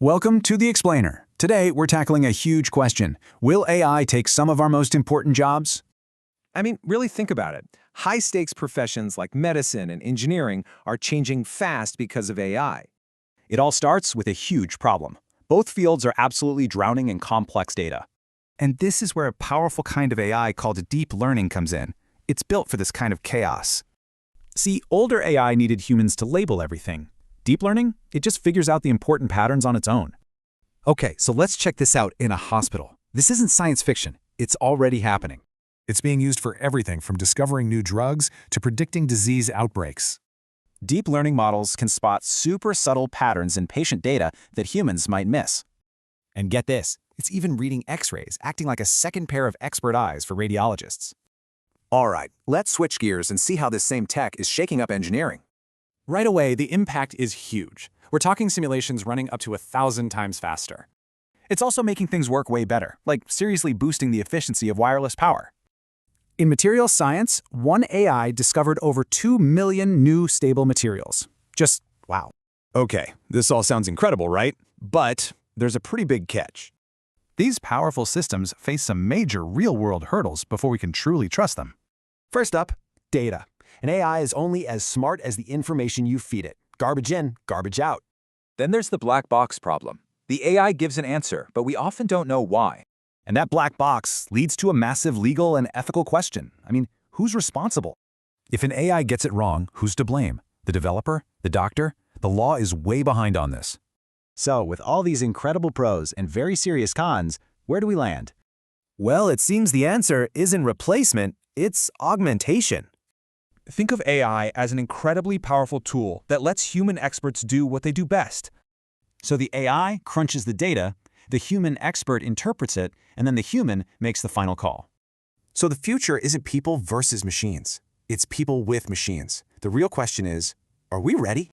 Welcome to The Explainer. Today, we're tackling a huge question. Will AI take some of our most important jobs? Really think about it. High-stakes professions like medicine and engineering are changing fast because of AI. It all starts with a huge problem. Both fields are absolutely drowning in complex data. And this is where a powerful kind of AI called deep learning comes in. It's built for this kind of chaos. See, older AI needed humans to label everything. Deep learning? It just figures out the important patterns on its own. Okay, so let's check this out in a hospital. This isn't science fiction. It's already happening. It's being used for everything from discovering new drugs to predicting disease outbreaks. Deep learning models can spot super subtle patterns in patient data that humans might miss. And get this, it's even reading X-rays, acting like a second pair of expert eyes for radiologists. All right, let's switch gears and see how this same tech is shaking up engineering. Right away, the impact is huge. We're talking simulations running up to 1,000 times faster. It's also making things work way better, like seriously boosting the efficiency of wireless power. In materials science, one AI discovered over 2 million new stable materials. Just wow. Okay, this all sounds incredible, right? But there's a pretty big catch. These powerful systems face some major real-world hurdles before we can truly trust them. First up, data. An AI is only as smart as the information you feed it. Garbage in, garbage out. Then there's the black box problem. The AI gives an answer, but we often don't know why. And that black box leads to a massive legal and ethical question. Who's responsible? If an AI gets it wrong, who's to blame? The developer? The doctor? The law is way behind on this. So, with all these incredible pros and very serious cons, where do we land? Well, it seems the answer isn't replacement, it's augmentation. Think of AI as an incredibly powerful tool that lets human experts do what they do best. So the AI crunches the data, the human expert interprets it, and then the human makes the final call. So the future isn't people versus machines. It's people with machines. The real question is, are we ready?